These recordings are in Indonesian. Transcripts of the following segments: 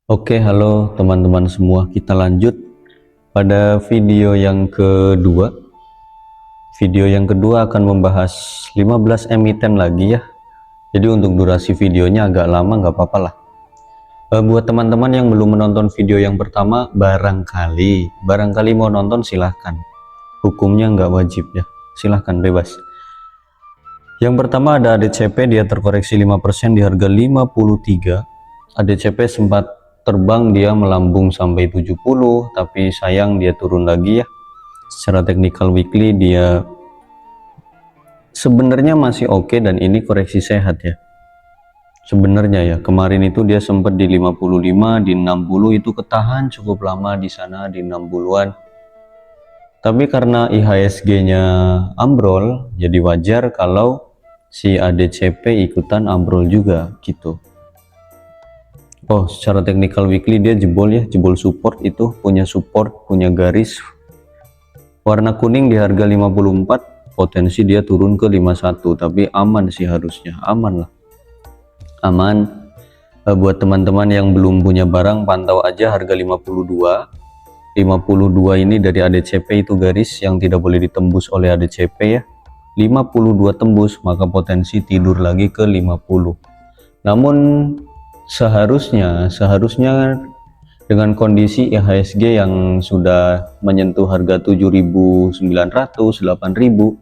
Oke, halo teman-teman semua. Kita lanjut pada video yang kedua. Video yang kedua akan membahas 15 emiten lagi ya. Jadi untuk durasi videonya agak lama, nggak apa-apa lah. Buat teman-teman yang belum menonton video yang pertama, barangkali mau nonton silahkan. Hukumnya nggak wajib ya, silahkan bebas. Yang pertama ada ADCP, dia terkoreksi 5% di harga 53. ADCP sempat terbang, dia melambung sampai 70, tapi sayang dia turun lagi ya. Secara technical weekly dia sebenarnya masih oke, dan ini koreksi sehat ya. Sebenarnya ya, kemarin itu dia sempat di 55, di 60 itu ketahan cukup lama di sana di 60-an. Tapi karena IHSG-nya ambrol, jadi wajar kalau si ADCP ikutan ambrol juga gitu. Oh, secara technical weekly dia jebol ya, jebol support, itu punya support, punya garis warna kuning di harga 54, potensi dia turun ke 51, tapi aman sih, harusnya aman lah, aman. Buat teman-teman yang belum punya barang, pantau aja harga 52 ini dari ADCP, itu garis yang tidak boleh ditembus oleh ADCP ya. 52 tembus, maka potensi tidur lagi ke 50. Namun seharusnya dengan kondisi IHSG yang sudah menyentuh harga 7.900, 8.000,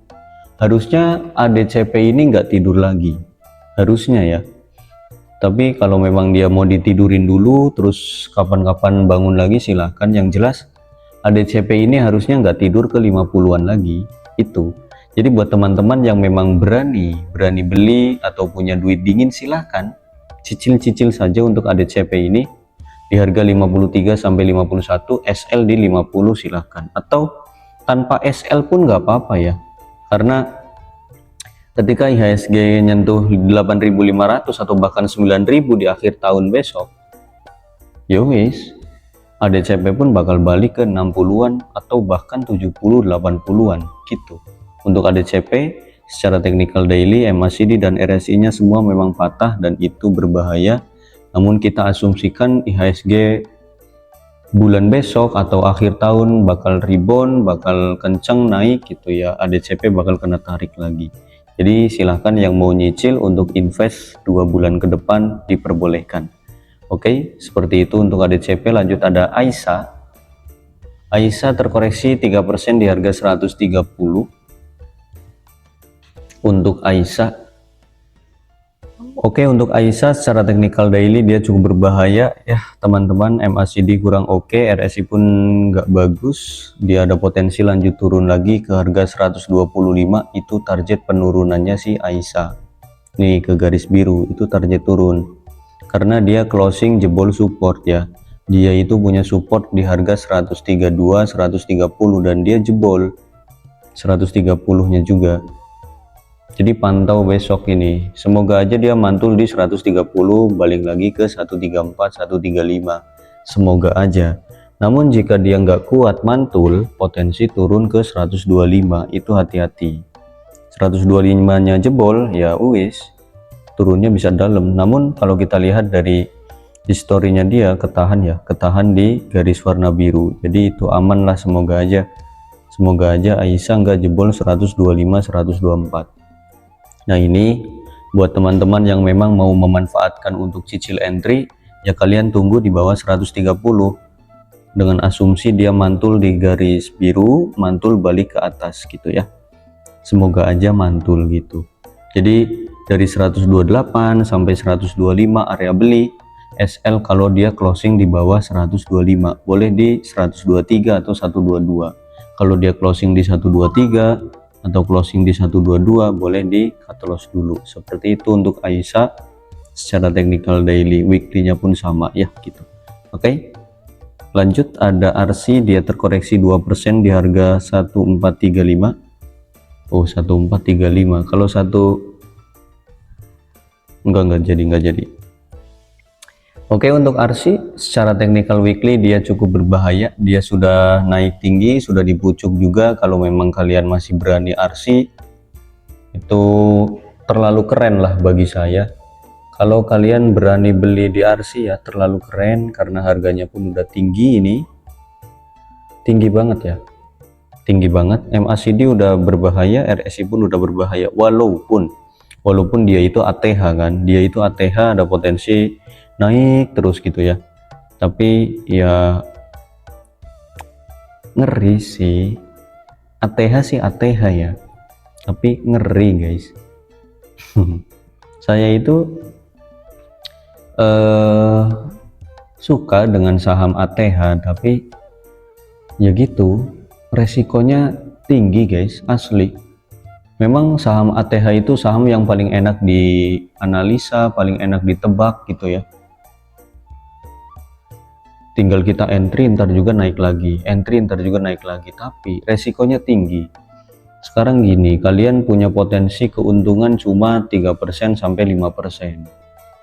harusnya ADCP ini nggak tidur lagi, harusnya ya. Tapi kalau memang dia mau ditidurin dulu, terus kapan-kapan bangun lagi silahkan. Yang jelas ADCP ini harusnya nggak tidur ke 50-an lagi itu. Jadi buat teman-teman yang memang berani beli atau punya duit dingin, silahkan cicil-cicil saja untuk ADCP ini di harga 53 sampai 51, SL di 50 silahkan, atau tanpa SL pun nggak apa-apa ya, karena ketika IHSG nyentuh 8.500 atau bahkan 9.000 di akhir tahun besok, ya wis, ADCP pun bakal balik ke 60-an atau bahkan 70, 80-an gitu. Untuk ADCP secara technical daily, MACD dan RSI nya semua memang patah dan itu berbahaya. Namun kita asumsikan IHSG bulan besok atau akhir tahun bakal rebound, bakal kenceng naik gitu ya, ADCP bakal kena tarik lagi. Jadi silahkan yang mau nyicil untuk invest 2 bulan ke depan diperbolehkan. Oke, seperti itu untuk ADCP. Lanjut ada AISA. AISA terkoreksi 3% di harga 130. Untuk AISA, oke, untuk AISA secara technical daily dia cukup berbahaya ya teman-teman. MACD kurang oke, RSI pun nggak bagus, dia ada potensi lanjut turun lagi ke harga 125. Itu target penurunannya si AISA nih, ke garis biru itu target turun, karena dia closing jebol support ya. Dia itu punya support di harga 132, 130, dan dia jebol 130 nya juga. Jadi pantau besok ini, semoga aja dia mantul di 130, balik lagi ke 134, 135, semoga aja. Namun jika dia nggak kuat mantul, potensi turun ke 125, itu hati-hati. 125 nya jebol ya wis, turunnya bisa dalam. Namun kalau kita lihat dari historinya, dia ketahan di garis warna biru, jadi itu aman lah, semoga aja AISA nggak jebol 125, 124. Nah ini buat teman-teman yang memang mau memanfaatkan untuk cicil entry, ya kalian tunggu di bawah 130 dengan asumsi dia mantul di garis biru, mantul balik ke atas gitu ya, semoga aja mantul gitu. Jadi dari 128 sampai 125 area beli. SL kalau dia closing di bawah 125 boleh di 123 atau 122. Kalau dia closing di 123 atau closing di 122 boleh di cut loss dulu. Seperti itu untuk AISA secara technical daily, weekly nya pun sama ya gitu. Oke, lanjut ada RC, dia terkoreksi 2% di harga 1435. Oh 1435, kalau enggak jadi. Oke, untuk RC secara technical weekly dia cukup berbahaya, dia sudah naik tinggi, sudah dipucuk juga. Kalau memang kalian masih berani RC, itu terlalu keren lah bagi saya, Kalau kalian berani beli di RC ya terlalu keren, karena harganya pun udah tinggi. Ini tinggi banget ya, tinggi banget. MACD udah berbahaya, RSI pun udah berbahaya. Walaupun dia itu ATH kan, dia itu ATH ada potensi naik terus gitu ya, tapi ya ngeri sih. ATH sih ATH ya, tapi ngeri guys. Saya itu suka dengan saham ATH, tapi ya gitu, resikonya tinggi guys, asli. Memang saham ATH itu saham yang paling enak dianalisa, paling enak ditebak gitu ya. Tinggal kita entry, ntar juga naik lagi, entry ntar juga naik lagi, tapi resikonya tinggi. Sekarang gini, kalian punya potensi keuntungan cuma 3% sampai 5%,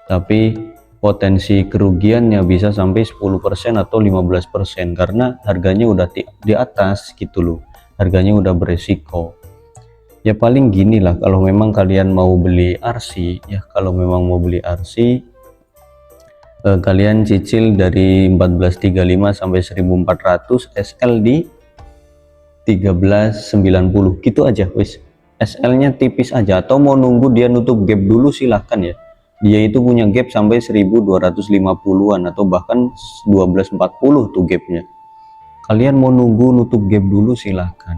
tapi potensi kerugiannya bisa sampai 10% atau 15%, karena harganya udah di atas gitu loh, harganya udah beresiko. Ya paling gini lah, kalau memang kalian mau beli RC ya, kalau memang mau beli RC, kalian cicil dari 1435 sampai 1400, SL di 1390 gitu aja wis. SL nya tipis aja, atau mau nunggu dia nutup gap dulu silahkan ya. Dia itu punya gap sampai 1250-an atau bahkan 1240 tuh gapnya. Kalian mau nunggu nutup gap dulu silahkan.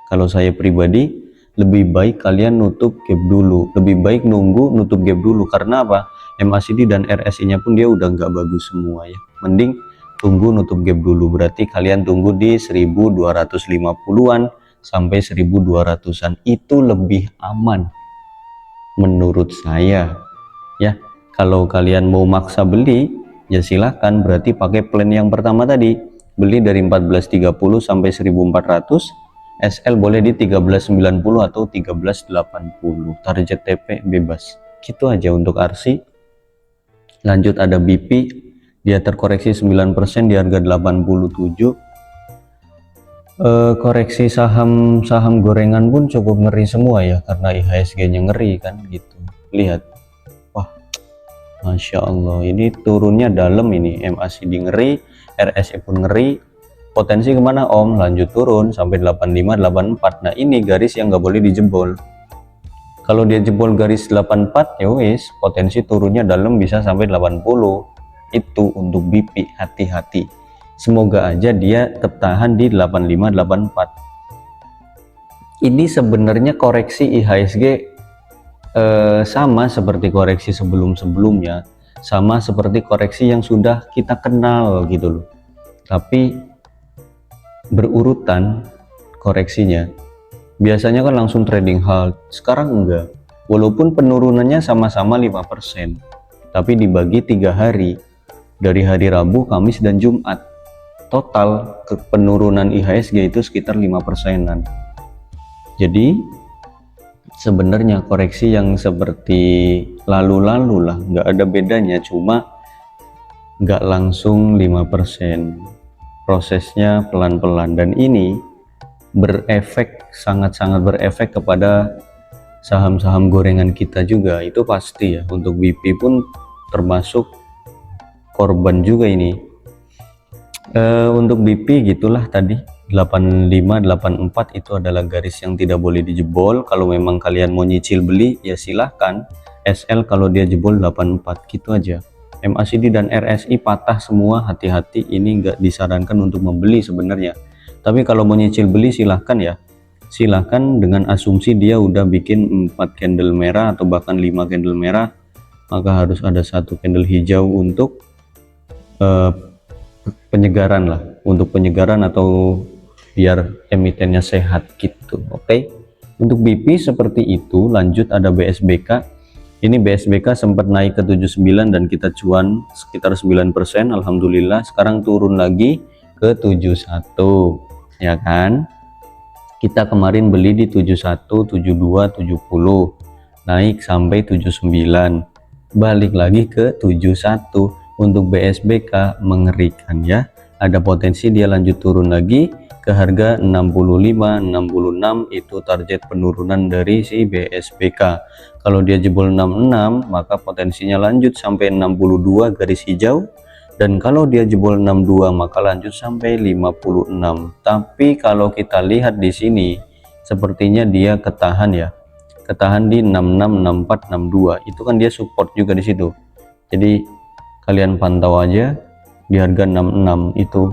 Kalau saya pribadi lebih baik kalian nutup gap dulu, lebih baik nunggu nutup gap dulu. Karena apa? MACD dan RSI nya pun dia udah nggak bagus semua ya, mending tunggu nutup gap dulu. Berarti kalian tunggu di 1250-an sampai 1200-an, itu lebih aman menurut saya ya. Kalau kalian mau maksa beli ya silahkan, berarti pakai plan yang pertama tadi, beli dari 1430 sampai 1400, SL boleh di 1390 atau 1380, target TP bebas gitu aja untuk RC. Lanjut ada BP, dia terkoreksi 9% di harga 87. Koreksi saham gorengan pun cukup ngeri semua ya, karena IHSG nya ngeri kan gitu. Lihat, wah Masya Allah, ini turunnya dalam, ini MACD ngeri, RSI pun ngeri. Potensi kemana Om? Lanjut turun sampai 85, 84. Nah ini garis yang nggak boleh dijebol. Kalau dia jebol garis 84 ya wis, potensi turunnya dalam bisa sampai 80. Itu untuk BP, hati-hati. Semoga aja dia tertahan di 85, 84. Ini sebenarnya koreksi IHSG sama seperti koreksi sebelum-sebelumnya, sama seperti koreksi yang sudah kita kenal gitu loh, tapi berurutan koreksinya. Biasanya kan langsung trading halt, sekarang enggak. Walaupun penurunannya sama-sama 5%, tapi dibagi 3 hari, dari hari Rabu, Kamis, dan Jumat. Total penurunan IHSG itu sekitar 5%-an. Jadi sebenarnya koreksi yang seperti lalu-lalu lah, nggak ada bedanya, cuma nggak langsung 5%. Prosesnya pelan-pelan, dan ini berefek, sangat-sangat berefek kepada saham-saham gorengan kita juga, itu pasti ya. Untuk BP pun termasuk korban juga ini. Untuk BP gitulah tadi, 85, 84 itu adalah garis yang tidak boleh dijebol. Kalau memang kalian mau nyicil beli ya silahkan. SL kalau dia jebol 84 gitu aja. MACD dan RSI patah semua, hati-hati, ini nggak disarankan untuk membeli sebenarnya. Tapi kalau mau nyicil beli silahkan ya, silahkan dengan asumsi dia udah bikin 4 candle merah atau bahkan 5 candle merah, maka harus ada 1 candle hijau untuk penyegaran lah, untuk penyegaran atau biar emitennya sehat gitu. Oke. Untuk BP seperti itu. Lanjut ada BSBK. Ini BSBK sempat naik ke 79 dan kita cuan sekitar 9%, alhamdulillah. Sekarang turun lagi ke 71 ya kan. Kita kemarin beli di 71, 72, 70, naik sampai 79, balik lagi ke 71. Untuk BSBK mengerikan ya, ada potensi dia lanjut turun lagi ke harga 65, 66, itu target penurunan dari si BSBK. Kalau dia jebol 66 maka potensinya lanjut sampai 62 garis hijau, dan kalau dia jebol 62 maka lanjut sampai 56. Tapi kalau kita lihat di sini sepertinya dia ketahan ya, ketahan di 66, 64, 62, itu kan dia support juga di situ. Jadi kalian pantau aja di harga 66 itu.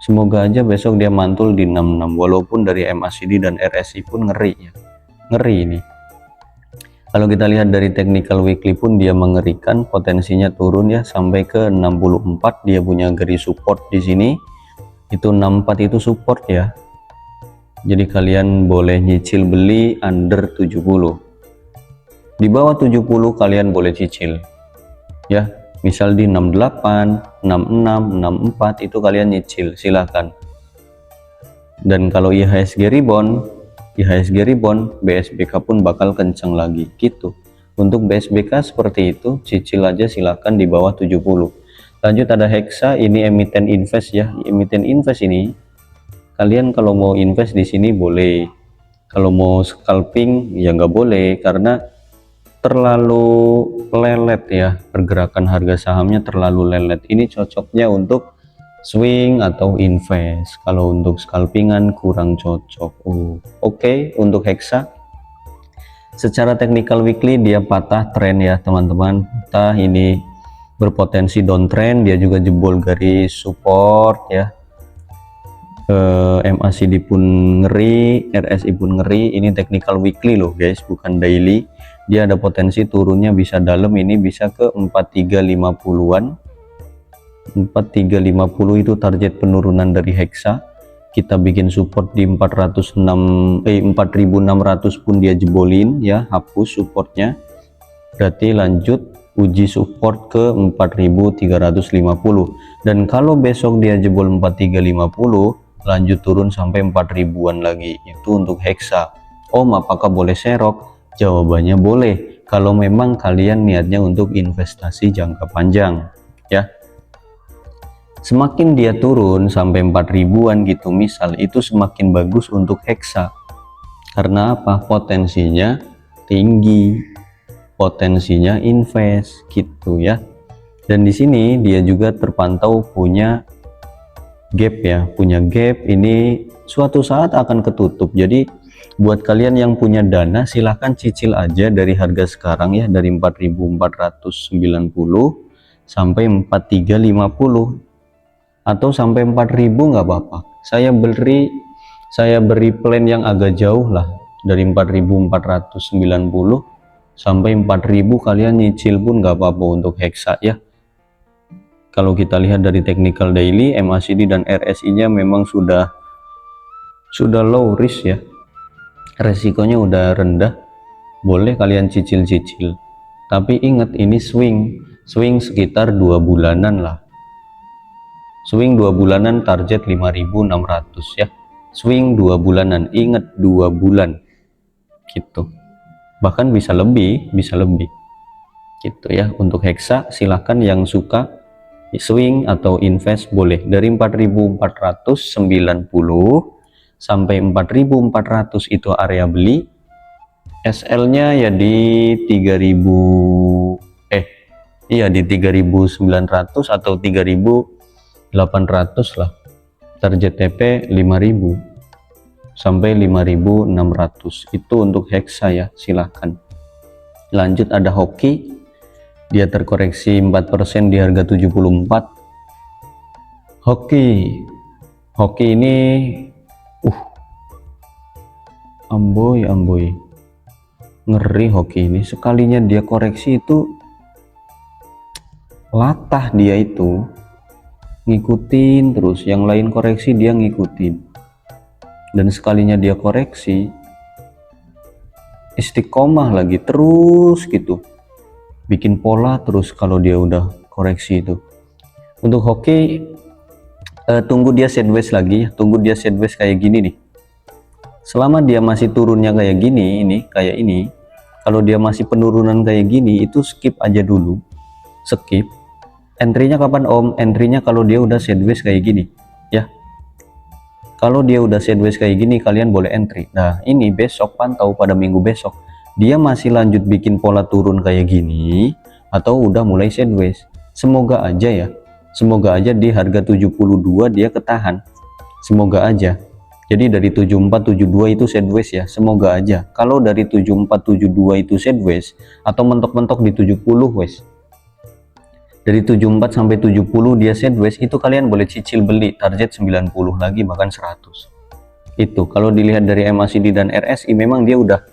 Semoga aja besok dia mantul di 66, walaupun dari MACD dan RSI pun ngeri ya. Ngeri ini. Kalau kita lihat dari technical weekly pun dia mengerikan, potensinya turun ya sampai ke 64. Dia punya garis support di sini. Itu 64 itu support ya. Jadi kalian boleh nyicil beli under 70. Di bawah 70 kalian boleh cicil. Ya, misal di 68, 66, 64 itu kalian nyicil, silahkan. Dan kalau IHSG rebound, BSBK pun bakal kenceng lagi gitu. Untuk BSBK seperti itu, cicil aja silahkan di bawah 70. Lanjut ada Hexa, ini emiten invest ya. Emiten invest ini kalian kalau mau invest di sini boleh, kalau mau scalping ya nggak boleh karena terlalu lelet ya, pergerakan harga sahamnya terlalu lelet. Ini cocoknya untuk swing atau invest, kalau untuk scalpingan kurang cocok. Oke. Untuk Hexa secara technical weekly dia patah tren ya teman-teman, patah ini berpotensi downtrend, dia juga jebol garis support ya. MACD pun ngeri, RSI pun ngeri. Ini technical weekly loh guys, bukan daily. Dia ada potensi turunnya bisa dalam, ini bisa ke 4350-an. 4350 itu target penurunan dari Hexa. Kita bikin support di 4600 pun dia jebolin ya, hapus supportnya. Berarti lanjut uji support ke 4350. Dan kalau besok dia jebol 4350, lanjut turun sampai 4000-an lagi. Itu untuk Hexa. Apakah boleh serok? Jawabannya boleh, kalau memang kalian niatnya untuk investasi jangka panjang ya. Semakin dia turun sampai 4000-an gitu misal, itu semakin bagus untuk Hexa. Karena apa? Potensinya tinggi, potensinya invest gitu ya. Dan di sini dia juga terpantau punya gap ya, punya gap. Ini suatu saat akan ketutup. Jadi buat kalian yang punya dana silahkan cicil aja dari harga sekarang ya, dari 4490 sampai 4350 atau sampai 4000 nggak apa-apa. Saya beri plan yang agak jauh lah, dari 4490 sampai 4000 kalian nyicil pun nggak apa-apa untuk Hexa ya. Kalau kita lihat dari technical daily, MACD dan RSI-nya memang sudah low risk ya. Resikonya udah rendah. Boleh kalian cicil-cicil. Tapi ingat ini swing sekitar 2 bulanan lah. Swing 2 bulanan target 5600 ya. Swing 2 bulanan, ingat 2 bulan. Gitu. Bahkan bisa lebih. Gitu ya. Untuk Hexa silahkan yang suka swing atau invest boleh dari 4490 sampai 4400 itu area beli. SL nya ya di 3900 atau 3800 lah. Target TP 5000 sampai 5600 itu untuk Hexa ya, silahkan. Lanjut ada Hoki, dia terkoreksi 4% di harga 74. Hoki ini amboy ngeri. Hoki ini sekalinya dia koreksi itu latah, dia itu ngikutin terus, yang lain koreksi dia ngikutin, dan sekalinya dia koreksi istiqomah lagi terus gitu, bikin pola terus kalau dia udah koreksi itu. Untuk Hoki tunggu dia sideways lagi, tunggu dia sideways kayak gini nih. Selama dia masih turunnya kayak gini, kayak ini, kalau dia masih penurunan kayak gini, itu skip aja dulu, skip. Entry-nya kapan Om? Entry-nya kalau dia udah sideways kayak gini ya. Kalau dia udah sideways kayak gini, kalian boleh entry. Nah, ini besok pantau pada minggu besok. Dia masih lanjut bikin pola turun kayak gini atau udah mulai sideways. Semoga aja ya. Semoga aja di harga 72 dia ketahan. Semoga aja. Jadi dari 7472 itu sideways ya. Semoga aja. Kalau dari 7472 itu sideways atau mentok-mentok di 70 wes. Dari 74 sampai 70 dia sideways, itu kalian boleh cicil beli target 90 lagi bahkan 100. Itu kalau dilihat dari MACD dan RSI memang dia udah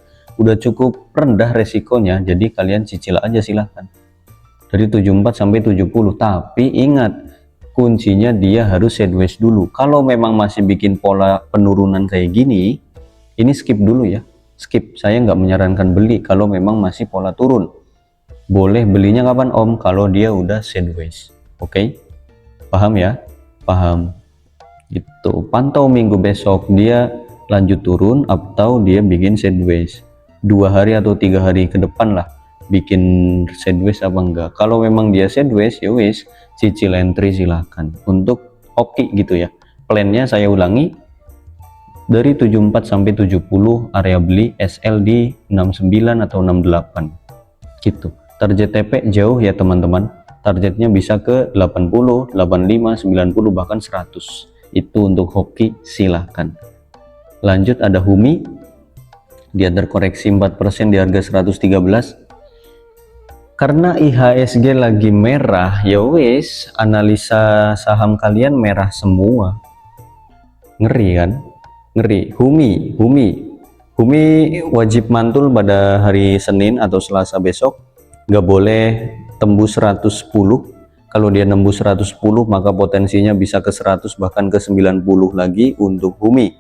cukup rendah resikonya, jadi kalian cicil aja silahkan dari 74 sampai 70. Tapi ingat, kuncinya dia harus sideways dulu. Kalau memang masih bikin pola penurunan kayak gini, ini skip dulu ya, skip. Saya nggak menyarankan beli kalau memang masih pola turun. Boleh belinya kapan Om? Kalau dia udah sideways. Oke? Paham ya? Paham. Gitu. Pantau minggu besok dia lanjut turun atau dia bikin sideways. 2 hari atau 3 hari ke depan lah bikin sideways apa enggak. Kalau memang dia sideways, ya wis, cicil entry silakan. Untuk hoki gitu ya. Plannya saya ulangi, dari 74 sampai 70 area beli, SL di 69 atau 68. Gitu. Target TP jauh ya teman-teman, targetnya bisa ke 80, 85, 90 bahkan 100. Itu untuk hoki silahkan. Lanjut ada Humi, dia terkoreksi 4% di harga 113. Karena IHSG lagi merah, ya wes, analisa saham kalian merah semua. Ngeri kan? Ngeri. Humi wajib mantul pada hari Senin atau Selasa besok. Nggak boleh tembus 110. Kalau dia nembus 110 maka potensinya bisa ke 100 bahkan ke 90 lagi untuk Humi.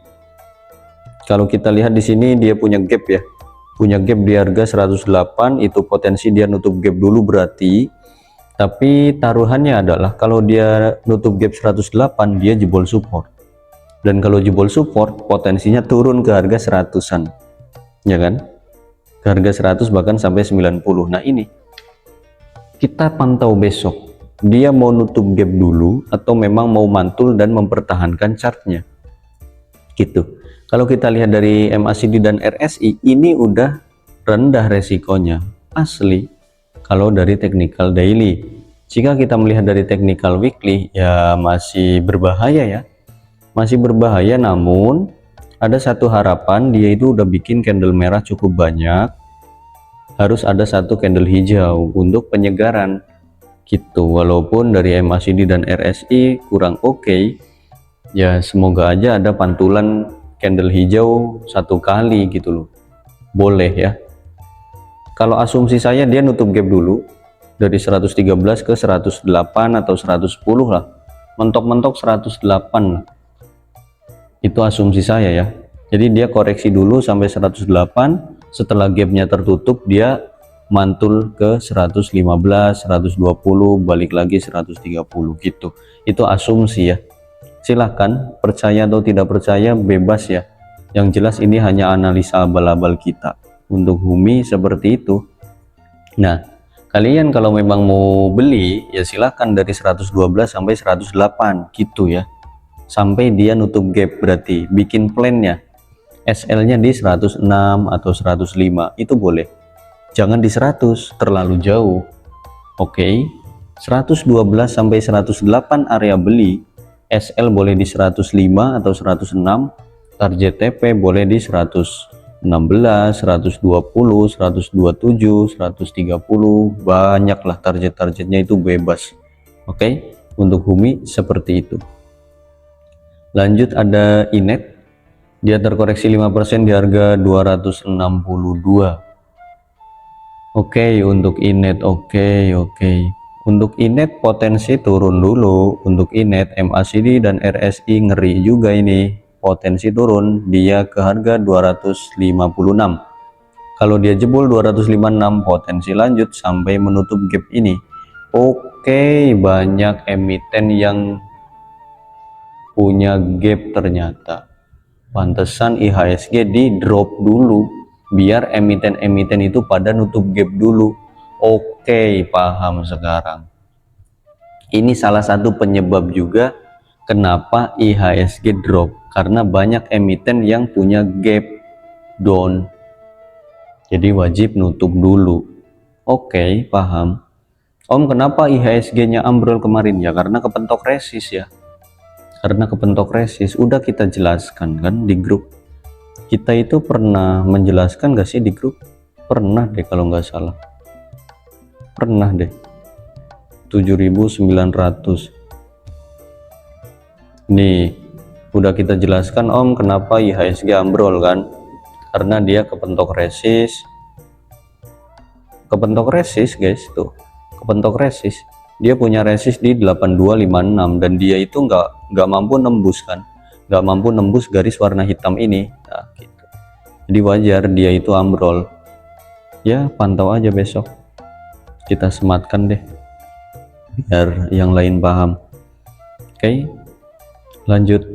Kalau kita lihat di sini dia punya gap ya, punya gap di harga 108, itu potensi dia nutup gap dulu berarti. Tapi taruhannya adalah kalau dia nutup gap 108 dia jebol support, dan kalau jebol support potensinya turun ke harga 100-an ya kan, ke harga 100 bahkan sampai 90. Nah ini kita pantau besok, dia mau nutup gap dulu atau memang mau mantul dan mempertahankan chartnya gitu. Kalau kita lihat dari MACD dan RSI, ini udah rendah resikonya asli. Kalau dari technical daily, jika kita melihat dari technical weekly ya masih berbahaya ya, masih berbahaya. Namun ada satu harapan, dia itu udah bikin candle merah cukup banyak, harus ada satu candle hijau untuk penyegaran gitu. Walaupun dari MACD dan RSI kurang oke, ya semoga aja ada pantulan candle hijau satu kali gitu loh, boleh ya. Kalau asumsi saya dia nutup gap dulu dari 113 ke 108 atau 110 lah, mentok-mentok 108 lah. Itu asumsi saya ya. Jadi dia koreksi dulu sampai 108, setelah gapnya tertutup dia mantul ke 115, 120, balik lagi 130 gitu. Itu asumsi ya. Silahkan percaya atau tidak percaya, bebas ya. Yang jelas ini hanya analisa abal-abal kita. Untuk Humi seperti itu. Nah, kalian kalau memang mau beli ya silahkan dari 112 sampai 108 gitu ya. Sampai dia nutup gap, berarti bikin plannya SL-nya di 106 atau 105 itu boleh. Jangan di 100, terlalu jauh. Oke. 112 sampai 108 area beli, SL boleh di 105 atau 106, target TP boleh di 116, 120, 127, 130, banyaklah target-targetnya itu bebas. Oke, untuk Humi seperti itu. Lanjut ada Inet, dia terkoreksi 5% di harga 262. Oke, untuk Inet oke. Untuk Inet potensi turun dulu. Untuk Inet MACD dan RSI ngeri juga ini, potensi turun dia ke harga 256. Kalau dia jebol 256 potensi lanjut sampai menutup gap ini. Oke, banyak emiten yang punya gap ternyata. Pantesan IHSG di drop dulu biar emiten-emiten itu pada nutup gap dulu. Oke, paham sekarang. Ini salah satu penyebab juga kenapa IHSG drop, karena banyak emiten yang punya gap down, jadi wajib nutup dulu. Oke, paham. Om, kenapa IHSG-nya ambrol kemarin? Ya karena kepentok resist ya. Karena kepentok resist, udah kita jelaskan kan di grup. Kita itu pernah menjelaskan gak sih di grup? Pernah deh kalau nggak salah. Pernah deh. 7.900. Nih, udah kita jelaskan Om kenapa IHSG ambrol kan? Karena dia kepentok resist. Kepentok resist guys tuh. Kepentok resist, dia punya resist di 8256 dan dia itu nggak mampu nembus kan, nggak mampu nembus garis warna hitam ini. Nah, gitu. Jadi wajar dia itu ambrol ya. Pantau aja besok, kita sematkan deh biar yang lain paham. Oke, lanjut.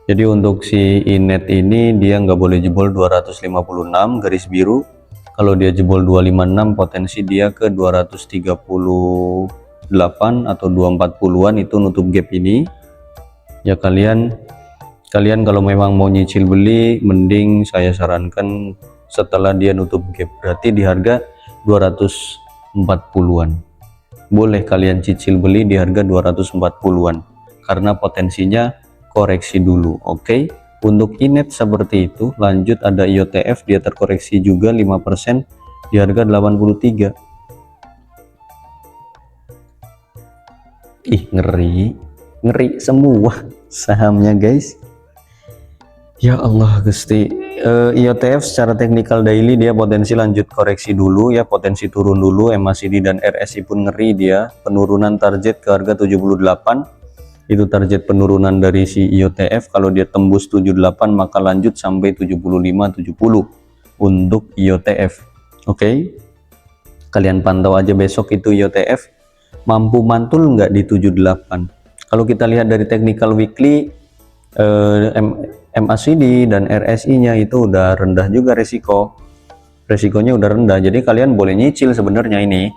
Jadi untuk si Inet ini dia nggak boleh jebol 256 garis biru. Kalau dia jebol 256 potensi dia ke 238 atau 240-an, itu nutup gap ini. Ya kalian kalau memang mau nyicil beli, mending saya sarankan setelah dia nutup gap, berarti di harga 240-an. Boleh kalian cicil beli di harga 240-an karena potensinya koreksi dulu. Oke. Untuk Inet seperti itu. Lanjut ada IOTF, dia terkoreksi juga 5% di harga 83. Ih, ngeri semua sahamnya guys. Ya Allah Gusti. IOTF secara teknikal daily dia potensi lanjut koreksi dulu ya, potensi turun dulu. MACD dan RSI pun ngeri, dia penurunan target ke harga 78. Itu target penurunan dari si IOTF. Kalau dia tembus 78 maka lanjut sampai 75-70 untuk IOTF. Oke. Kalian pantau aja besok itu IOTF mampu mantul nggak di 78. Kalau kita lihat dari technical weekly, MACD dan RSI nya itu udah rendah juga, resikonya udah rendah. Jadi kalian boleh nyicil sebenarnya ini.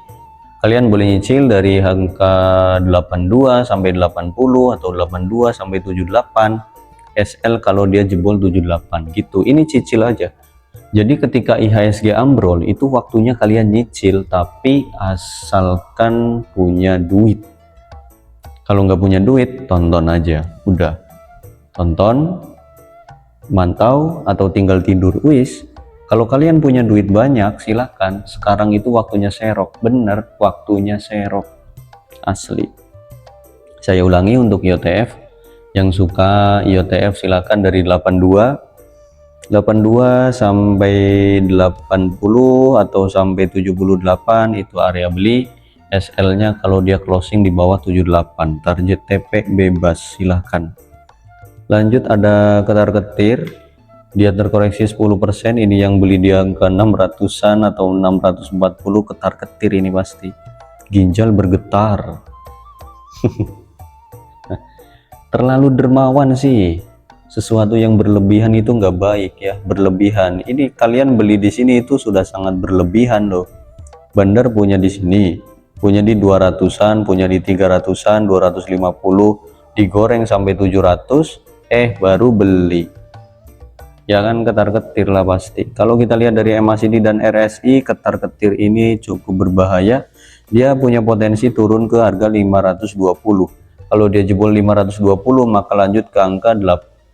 Kalian boleh nyicil dari angka 82 sampai 80 atau 82 sampai 78 SL kalau dia jebol 78 gitu. Ini cicil aja. Jadi ketika IHSG ambrol itu waktunya kalian nyicil, tapi asalkan punya duit. Kalau nggak punya duit, tonton aja. Udah. Tonton, mantau, atau tinggal tidur. Wis. Kalau kalian punya duit banyak, silahkan. Sekarang itu waktunya serok. Bener, waktunya serok. Asli. Saya ulangi untuk IOTF. Yang suka IOTF silahkan dari 82 sampai 80 atau sampai 78 itu area beli. SL nya kalau dia closing di bawah 78. Target TP bebas, silahkan. Lanjut ada ketar-ketir. Dia terkoreksi 10%, ini yang beli di angka 600-an atau 640, ketar-ketir ini pasti. Ginjal bergetar. Terlalu dermawan sih. Sesuatu yang berlebihan itu nggak baik ya, berlebihan. Ini kalian beli di sini itu sudah sangat berlebihan loh. Bandar punya di sini, punya di 200-an, punya di 300-an, 250, digoreng sampai 700, baru beli. Ya kan, ketar-ketir lah pasti. Kalau kita lihat dari MACD dan RSI, ketar-ketir ini cukup berbahaya. Dia punya potensi turun ke harga 520. Kalau dia jebol 520 maka lanjut ke angka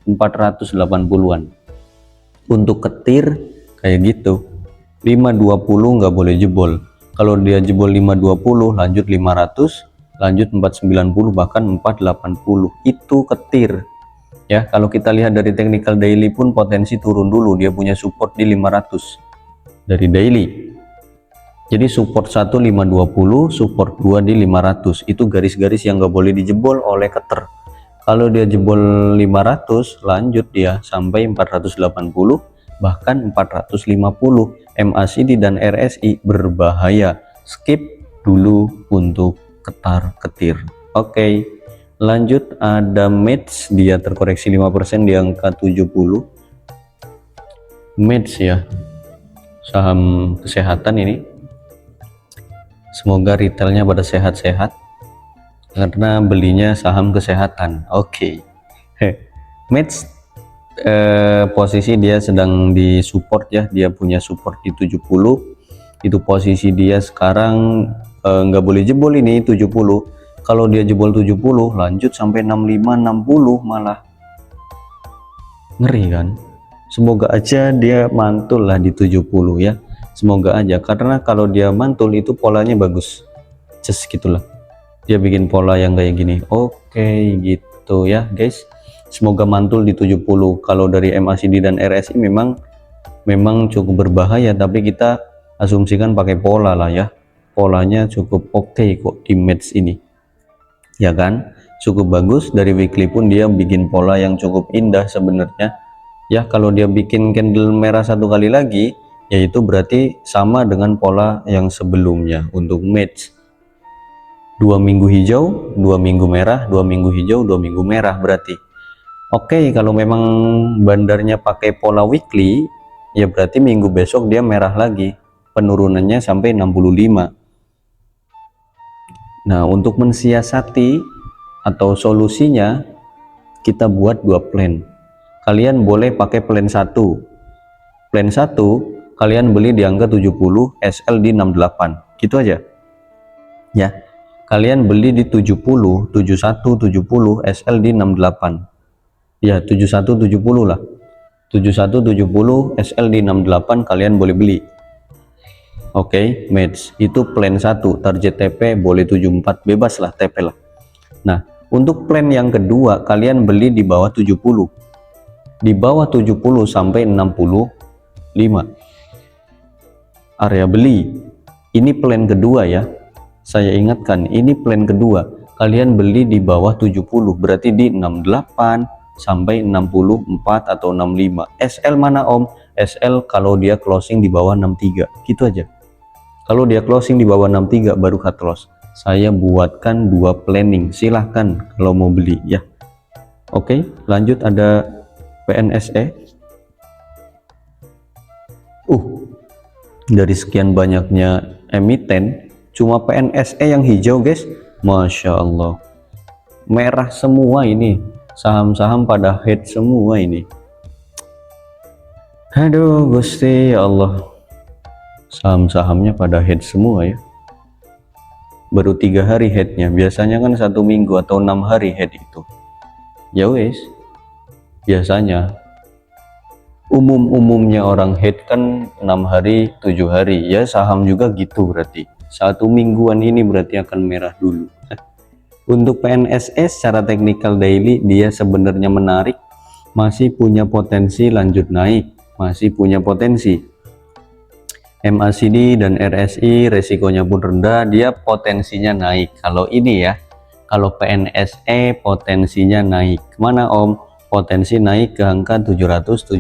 480-an. Untuk ketir kayak gitu, 520 nggak boleh jebol. Kalau dia jebol 520 lanjut 500, lanjut 490, bahkan 480. Itu ketir. Ya, kalau kita lihat dari technical daily pun potensi turun dulu. Dia punya support di 500 dari daily. Jadi support 1 520, support 2 di 500. Itu garis-garis yang nggak boleh dijebol oleh keter. Kalau dia jebol 500, lanjut dia sampai 480, bahkan 450. MACD dan RSI berbahaya. Skip dulu untuk ketar-ketir. Oke. Lanjut ada MEDS, dia terkoreksi 5% di angka 70. MEDS ya, saham kesehatan ini. Semoga retailnya pada sehat-sehat. karena belinya saham kesehatan. Oke. Match posisi dia sedang di support ya, dia punya support di 70. Itu posisi dia sekarang nggak boleh jebol ini 70. Kalau dia jebol 70 lanjut sampai 65 60 malah ngeri kan. Semoga aja dia mantul lah di 70 ya, semoga aja, karena kalau dia mantul itu polanya bagus, just gitulah, dia bikin pola yang kayak gini. Oke, gitu ya guys, semoga mantul di 70. Kalau dari MACD dan RSI memang cukup berbahaya, tapi kita asumsikan pakai pola lah ya, polanya cukup oke kok di match ini ya kan, cukup bagus. Dari weekly pun dia bikin pola yang cukup indah sebenarnya ya. Kalau dia bikin candle merah satu kali lagi, yaitu berarti sama dengan pola yang sebelumnya untuk match 2 minggu hijau, 2 minggu merah, 2 minggu hijau, 2 minggu merah berarti. Oke, kalau memang bandarnya pakai pola weekly, ya berarti minggu besok dia merah lagi, penurunannya sampai 65. Nah, untuk mensiasati atau solusinya, kita buat 2 plan. Kalian boleh pakai plan 1. Plan 1 kalian beli di angka 70, SL di 68. Gitu aja. Ya. Kalian beli di 70, 71, 70, SL di 68. Ya, 71 70 lah. 71 70, SL di 68 kalian boleh beli. Oke, match. Itu plan 1, target TP boleh 74, bebas lah TP lah. Nah, untuk plan yang kedua kalian beli di bawah 70. Di bawah 70 sampai 65 area beli. Ini plan kedua ya, saya ingatkan, ini plan kedua. Kalian beli di bawah 70 berarti di 68 sampai 64 atau 65. SL mana om? SL kalau dia closing di bawah 63, gitu aja. Kalau dia closing di bawah 63 baru cut loss. Saya buatkan 2 planning, silahkan kalau mau beli ya. Oke, lanjut ada PNSE. Dari sekian banyaknya emiten cuma PNSE yang hijau guys, Masya Allah, merah semua ini, saham-saham pada head semua ini. Aduh Gusti ya Allah, saham-sahamnya pada head semua ya. Baru 3 hari headnya, biasanya kan 1 minggu atau 6 hari head itu ya wes. Biasanya umumnya orang head kan 6 hari 7 hari ya, saham juga gitu, berarti 1 mingguan ini berarti akan merah dulu. Untuk PNSE secara technical daily dia sebenarnya menarik, masih punya potensi lanjut naik, masih punya potensi. MACD dan RSI resikonya pun rendah, dia potensinya naik. Kalau ini ya, kalau PNSE potensinya naik kemana om? Potensi naik ke angka 775,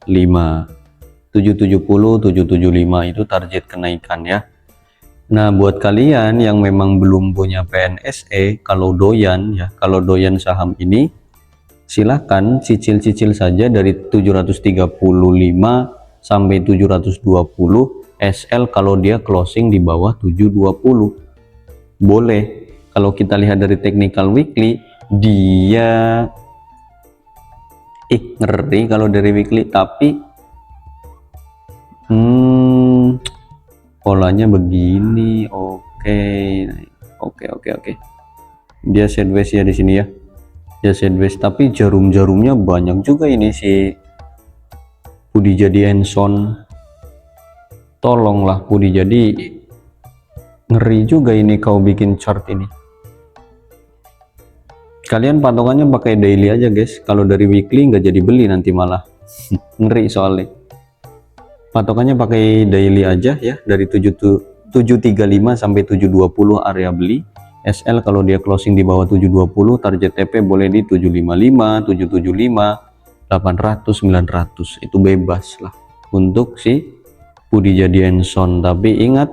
770, 775 itu target kenaikan ya. Nah, buat kalian yang memang belum punya PNSE, kalau doyan ya, kalau doyan saham ini, silahkan cicil-cicil saja dari 735 sampai 720 SL kalau dia closing di bawah 720. Boleh. Kalau kita lihat dari technical weekly, dia ngeri kalau dari weekly, tapi polanya begini. Oke, dia sideways ya di sini ya, dia sideways, tapi jarum-jarumnya banyak juga ini si Budi Jadi Hanson. Tolonglah Budi Jadi, ngeri juga ini kau bikin chart ini. Kalian patokannya pakai daily aja guys, kalau dari weekly nggak jadi beli nanti malah ngeri soalnya. Patokannya pakai daily aja ya, dari 735 sampai 720 area beli. SL kalau dia closing di bawah 720, target TP boleh di 755, 775, 800, 900, itu bebas lah untuk si Budi Jadi Hanson. Tapi ingat,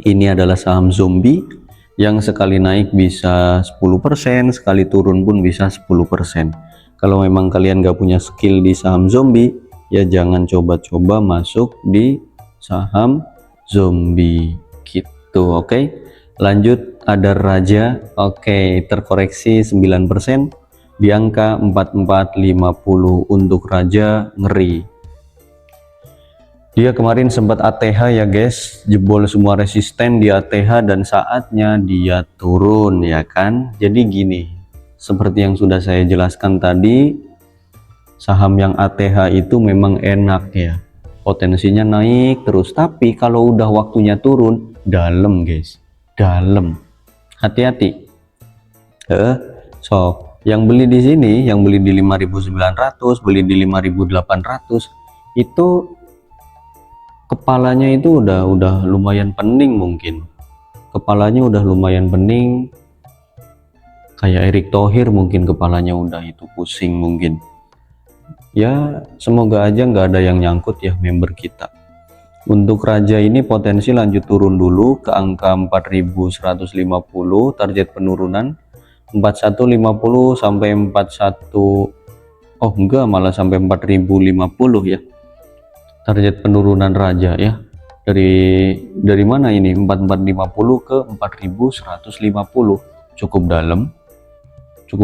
ini adalah saham zombie yang sekali naik bisa 10%, sekali turun pun bisa 10%. Kalau memang kalian gak punya skill di saham zombie, ya jangan coba-coba masuk di saham zombie gitu. Oke, Lanjut ada raja, oke, terkoreksi 9% di angka 4450 untuk raja, ngeri. Dia kemarin sempat ATH ya guys, jebol semua resisten di ATH dan saatnya dia turun ya kan. Jadi gini, seperti yang sudah saya jelaskan tadi, saham yang ATH itu memang enak ya, potensinya naik terus, tapi kalau udah waktunya turun dalam guys, dalam, hati-hati. Sok yang beli di sini, yang beli di 5.900, beli di 5.800 itu kepalanya itu udah lumayan pening, mungkin kepalanya udah lumayan pening kayak Erick Thohir, mungkin kepalanya udah itu pusing mungkin ya. Semoga aja nggak ada yang nyangkut ya member kita. Untuk raja ini potensi lanjut turun dulu ke angka 4150, target penurunan 4150 sampai 41, oh enggak, malah sampai 4050 ya target penurunan raja ya. Dari mana ini, 4450 ke 4150, cukup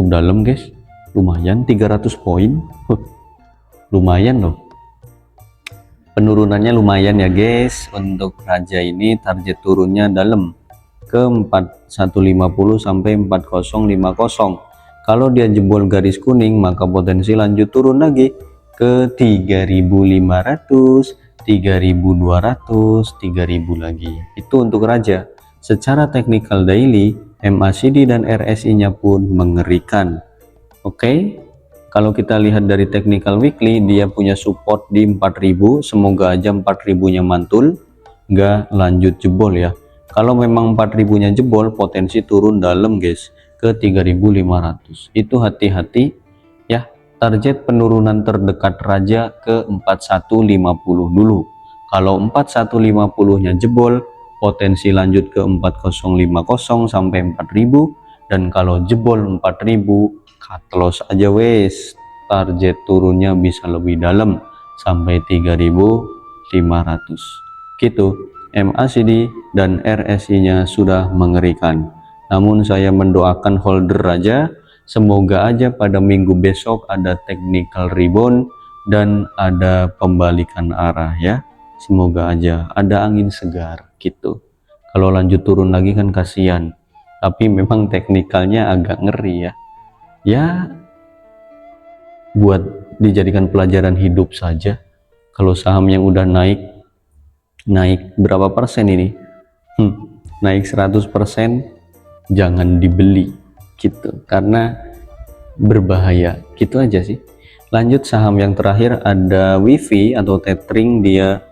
dalam guys, lumayan 300 poin. Lumayan loh, penurunannya lumayan ya guys. Untuk raja ini target turunnya dalam ke 4150 sampai 4050. Kalau dia jebol garis kuning maka potensi lanjut turun lagi ke 3.500, 3.200, 3.000 lagi. Itu untuk raja. Secara teknikal daily, MACD dan RSI nya pun mengerikan. Oke, kalau kita lihat dari technical weekly, dia punya support di 4.000. Semoga aja 4.000 nya mantul, nggak lanjut jebol ya. Kalau memang 4.000 nya jebol, potensi turun dalam guys ke 3.500. Itu hati-hati ya. Target penurunan terdekat raja ke 4150 dulu. Kalau 4150 nya jebol, potensi lanjut ke 4050 sampai 4.000, dan kalau jebol 4.000, cut loss aja wes. Target turunnya bisa lebih dalam sampai 3.500 gitu. MACD dan RSI nya sudah mengerikan, namun saya mendoakan holder raja, semoga aja pada minggu besok ada technical rebound dan ada pembalikan arah ya. Semoga aja ada angin segar gitu. Kalau lanjut turun lagi kan kasihan, tapi memang teknikalnya agak ngeri ya. Ya buat dijadikan pelajaran hidup saja. Kalau saham yang udah naik berapa persen ini, naik 100%, jangan dibeli gitu, karena berbahaya gitu aja sih. Lanjut saham yang terakhir ada Wifi atau tethering, dia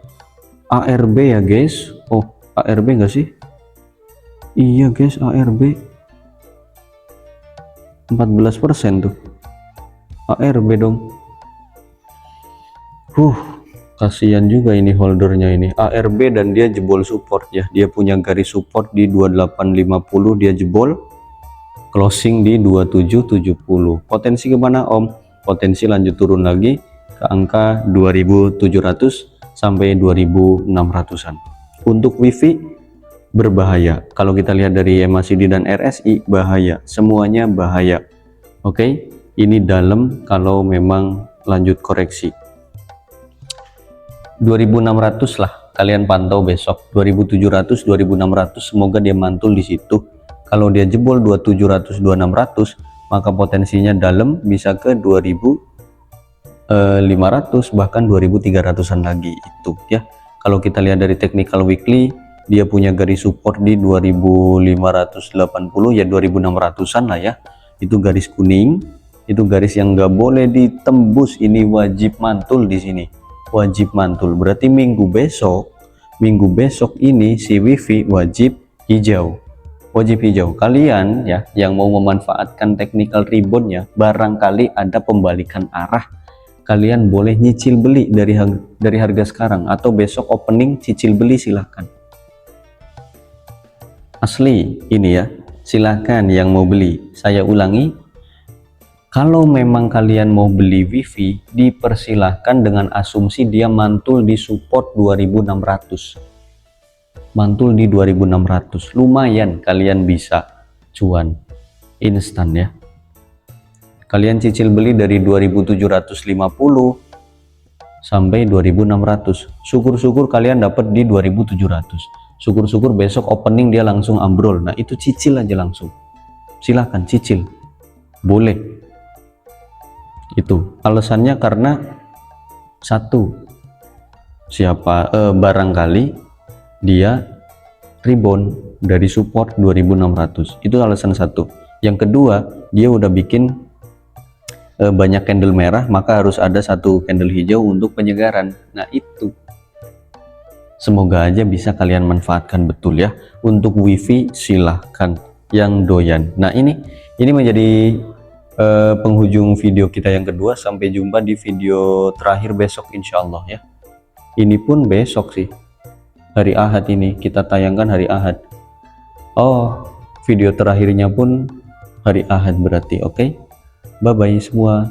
ARB ya guys. Oh, ARB enggak sih? Iya guys, ARB 14% tuh, ARB dong. Kasihan juga ini holdernya ini, ARB, dan dia jebol support ya. Dia punya garis support di 2850, dia jebol, closing di 2770. Potensi kemana om? Potensi lanjut turun lagi ke angka 2700 sampai 2600-an. Untuk Wifi berbahaya. Kalau kita lihat dari MACD dan RSI, bahaya, semuanya bahaya. Oke, ini dalam kalau memang lanjut koreksi. 2600 lah kalian pantau besok, 2700, 2600, semoga dia mantul di situ. Kalau dia jebol 2700, 2600, maka potensinya dalam bisa ke 2500, bahkan 2300-an lagi itu ya. Kalau kita lihat dari technical weekly, dia punya garis support di 2580 ya, 2600-an lah ya. Itu garis kuning, itu garis yang nggak boleh ditembus, ini wajib mantul di sini, wajib mantul. Berarti minggu besok ini si Wifi wajib hijau, Kalian ya yang mau memanfaatkan technical reboundnya, barangkali ada pembalikan arah, kalian boleh nyicil beli dari harga sekarang, atau besok opening cicil beli, silahkan. Asli ini ya, silahkan yang mau beli. Saya ulangi, kalau memang kalian mau beli Wifi, dipersilahkan dengan asumsi dia mantul di support 2600. mantul di 2600. Lumayan kalian bisa cuan instan ya. Kalian cicil beli dari 2750 sampai 2600. Syukur-syukur kalian dapat di 2700. Syukur-syukur besok opening dia langsung ambrol. Nah, itu cicil aja langsung. Silahkan cicil. Boleh. Itu alasannya karena satu, barangkali dia rebound dari support 2600. Itu alasan satu. Yang kedua, dia udah bikin banyak candle merah, maka harus ada satu candle hijau untuk penyegaran. Nah, itu semoga aja bisa kalian manfaatkan betul ya. Untuk wifi silahkan yang doyan. Nah, ini menjadi penghujung video kita yang kedua. Sampai jumpa di video terakhir besok insyaallah ya. Ini pun besok sih, hari Ahad. Ini kita tayangkan hari Ahad. Oh, video terakhirnya pun hari Ahad berarti. Oke, bye bye semua.